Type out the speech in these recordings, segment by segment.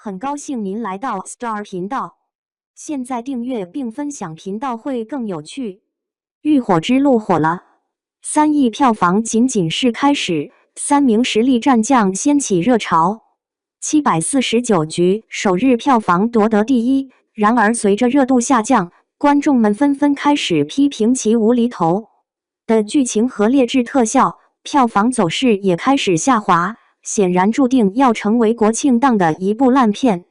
很高兴您来到 Star 频道，现在订阅并分享频道会更有趣。浴火之路火了，3亿票房仅仅是开始，3名实力战将掀起热潮。749局首日票房夺得第一，然而随着热度下降，观众们纷纷开始批评其无厘头的剧情和劣质特效，票房走势也开始下滑。显然注定要成为国庆档的一部烂片。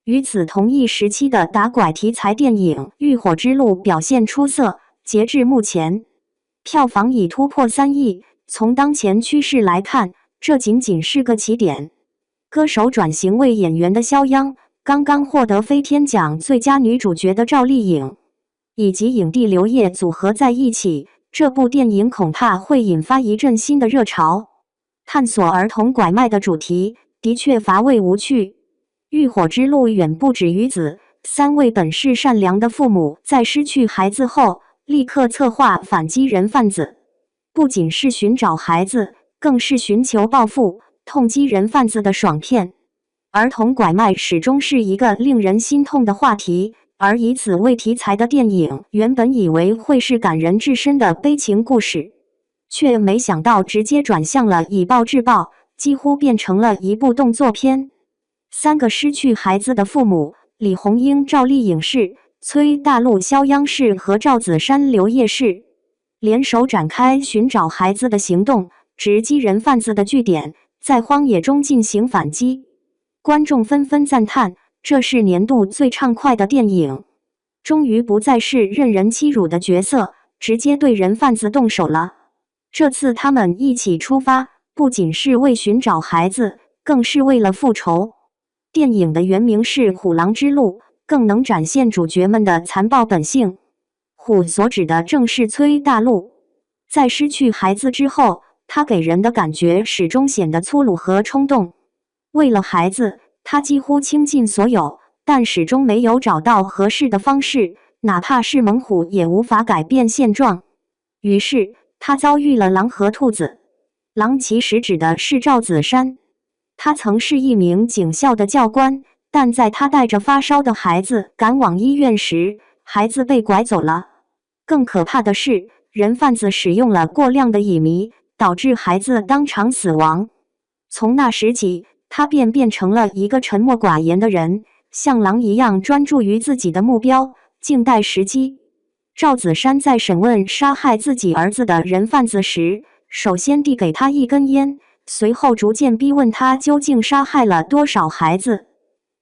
与此同一时期的打拐题材电影《浴火之路》表现出色，截至目前，票房已突破3亿。从当前趋势来看，这仅仅是个起点。歌手转型为演员的肖央，刚刚获得飞天奖最佳女主角的赵丽颖，以及影帝刘烨组合在一起，这部电影恐怕会引发一阵新的热潮。探索儿童拐卖的主题的确乏味无趣。浴火之路远不止于此，3位本是善良的父母在失去孩子后，立刻策划反击人贩子，不仅是寻找孩子，更是寻求报复，痛击人贩子的爽片。儿童拐卖始终是一个令人心痛的话题，而以此为题材的电影原本以为会是感人至深的悲情故事，却没想到直接转向了以暴制暴，几乎变成了一部动作片。3个失去孩子的父母，李红英、赵丽颖氏、崔大陆、肖央氏和赵子珊、刘烨氏，联手展开寻找孩子的行动，直击人贩子的据点，在荒野中进行反击。观众纷纷赞叹，这是年度最畅快的电影，终于不再是任人欺辱的角色，直接对人贩子动手了。这次他们一起出发，不仅是为寻找孩子，更是为了复仇。电影的原名是《虎狼之路》，更能展现主角们的残暴本性。虎所指的正是崔大陆。在失去孩子之后，他给人的感觉始终显得粗鲁和冲动。为了孩子，他几乎倾尽所有，但始终没有找到合适的方式，哪怕是猛虎也无法改变现状。于是他遭遇了狼和兔子。狼其实指的是赵子珊，他曾是一名警校的教官，但在他带着发烧的孩子赶往医院时，孩子被拐走了。更可怕的是，人贩子使用了过量的乙醚，导致孩子当场死亡。从那时起，他便变成了一个沉默寡言的人，像狼一样专注于自己的目标，静待时机。赵子珊在审问杀害自己儿子的人贩子时，首先递给他一根烟，随后逐渐逼问他究竟杀害了多少孩子。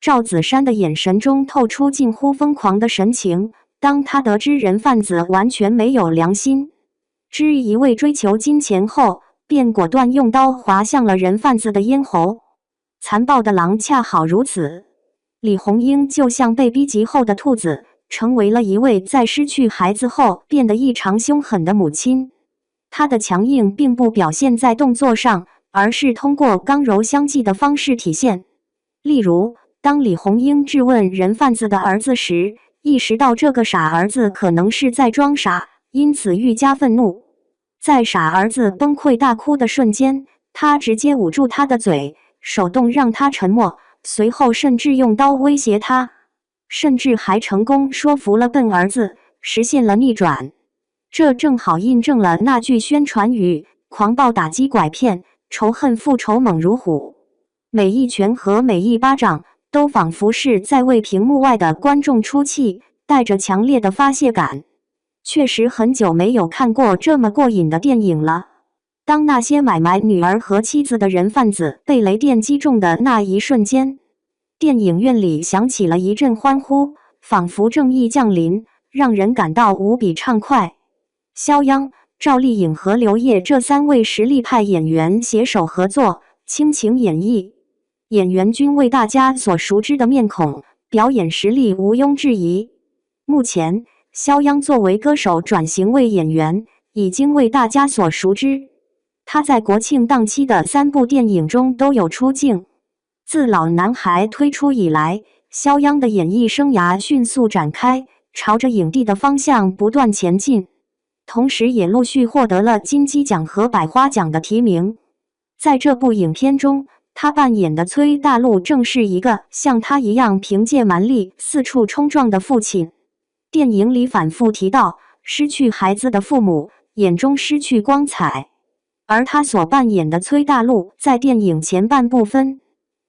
赵子珊的眼神中透出近乎疯狂的神情，当他得知人贩子完全没有良心，只一味追求金钱后，便果断用刀划向了人贩子的咽喉。残暴的狼恰好如此，李红英就像被逼急后的兔子，成为了一位在失去孩子后变得异常凶狠的母亲。她的强硬并不表现在动作上，而是通过刚柔相济的方式体现。例如，当李红英质问人贩子的儿子时，意识到这个傻儿子可能是在装傻，因此愈加愤怒。在傻儿子崩溃大哭的瞬间，他直接捂住他的嘴，手动让他沉默，随后甚至用刀威胁他，甚至还成功说服了笨儿子，实现了逆转。这正好印证了那句宣传语：狂暴打击拐骗，仇恨复仇猛如虎。每一拳和每一巴掌都仿佛是在为屏幕外的观众出气，带着强烈的发泄感。确实很久没有看过这么过瘾的电影了。当那些买卖女儿和妻子的人贩子被雷电击中的那一瞬间，电影院里响起了一阵欢呼，仿佛正义降临，让人感到无比畅快。肖央、赵丽颖和刘烨这3位实力派演员携手合作，倾情演绎，演员均为大家所熟知的面孔，表演实力毋庸置疑。目前，肖央作为歌手转型为演员，已经为大家所熟知。他在国庆档期的3部电影中都有出镜。自老男孩推出以来，肖央的演艺生涯迅速展开，朝着影帝的方向不断前进，同时也陆续获得了金鸡奖和百花奖的提名。在这部影片中，他扮演的崔大陆正是一个像他一样凭借蛮力四处冲撞的父亲。电影里反复提到，失去孩子的父母眼中失去光彩，而他所扮演的崔大陆在电影前半部分，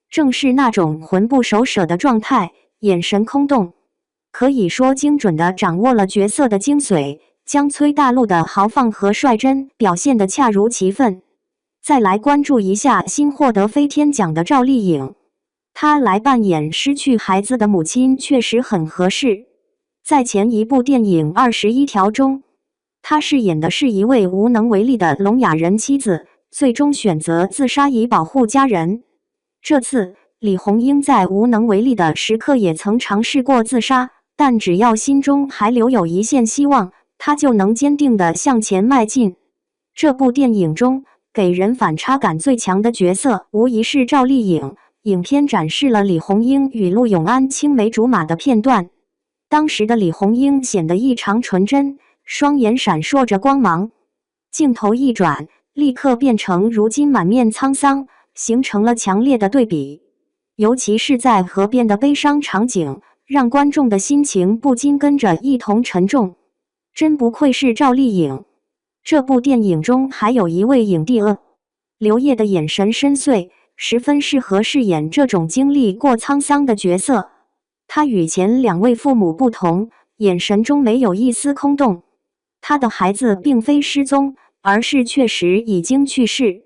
正是那种魂不守舍的状态，眼神空洞，可以说精准地掌握了角色的精髓，将崔大陆的豪放和率真表现得恰如其分。再来关注一下新获得飞天奖的赵丽颖，她来扮演失去孩子的母亲确实很合适。在前一部电影《21条》中，她饰演的是一位无能为力的聋哑人妻子，最终选择自杀以保护家人。这次李红英在无能为力的时刻也曾尝试过自杀，但只要心中还留有一线希望，她就能坚定地向前迈进。这部电影中给人反差感最强的角色无疑是赵丽颖。影片展示了李红英与陆永安青梅竹马的片段，当时的李红英显得异常纯真，双眼闪烁着光芒。镜头一转，立刻变成如今满面沧桑，形成了强烈的对比。尤其是在河边的悲伤场景，让观众的心情不禁跟着一同沉重。真不愧是赵丽颖。这部电影中还有一位影帝刘烨的眼神深邃，十分适合饰演这种经历过沧桑的角色。他与前两位父母不同，眼神中没有一丝空洞。他的孩子并非失踪，而是确实已经去世。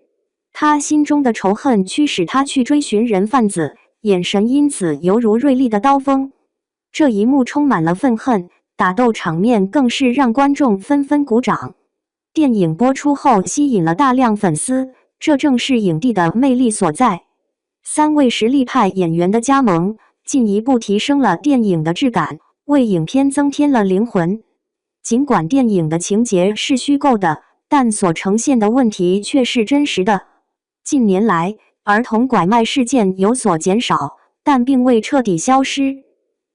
他心中的仇恨驱使他去追寻人贩子，眼神因此犹如锐利的刀锋。这一幕充满了愤恨，打斗场面更是让观众纷纷鼓掌。电影播出后吸引了大量粉丝，这正是影帝的魅力所在。三位实力派演员的加盟，进一步提升了电影的质感，为影片增添了灵魂。尽管电影的情节是虚构的，但所呈现的问题却是真实的。近年来，儿童拐卖事件有所减少，但并未彻底消失。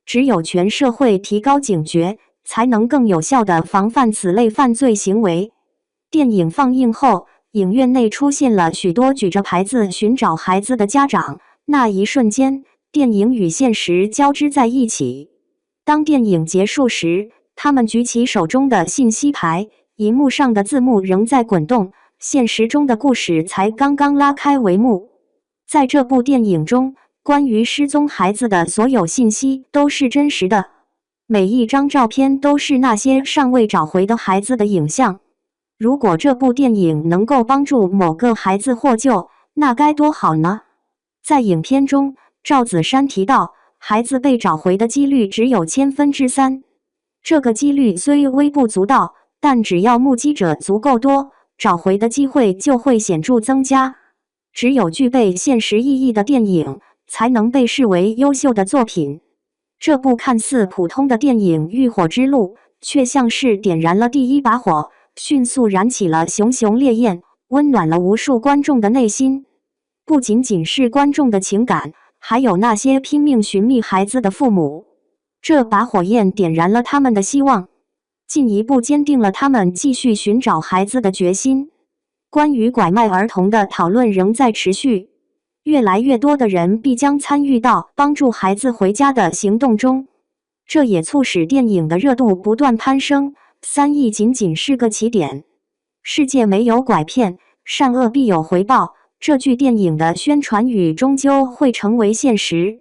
只有全社会提高警觉，才能更有效地防范此类犯罪行为。电影放映后，影院内出现了许多举着牌子寻找孩子的家长，那一瞬间，电影与现实交织在一起。当电影结束时，他们举起手中的信息牌，荧幕上的字幕仍在滚动，现实中的故事才刚刚拉开帷幕。在这部电影中，关于失踪孩子的所有信息都是真实的，每一张照片都是那些尚未找回的孩子的影像。如果这部电影能够帮助某个孩子获救，那该多好呢？在影片中，赵子珊提到，孩子被找回的几率只有3%。这个几率虽微不足道，但只要目击者足够多，找回的机会就会显著增加。只有具备现实意义的电影，才能被视为优秀的作品。这部看似普通的电影《浴火之路》，却像是点燃了第一把火，迅速燃起了熊熊烈焰，温暖了无数观众的内心。不仅仅是观众的情感，还有那些拼命寻觅孩子的父母。这把火焰点燃了他们的希望，进一步坚定了他们继续寻找孩子的决心。关于拐卖儿童的讨论仍在持续，越来越多的人必将参与到帮助孩子回家的行动中，这也促使电影的热度不断攀升。3亿仅仅是个起点。世界没有拐骗，善恶必有回报。这句电影的宣传语终究会成为现实。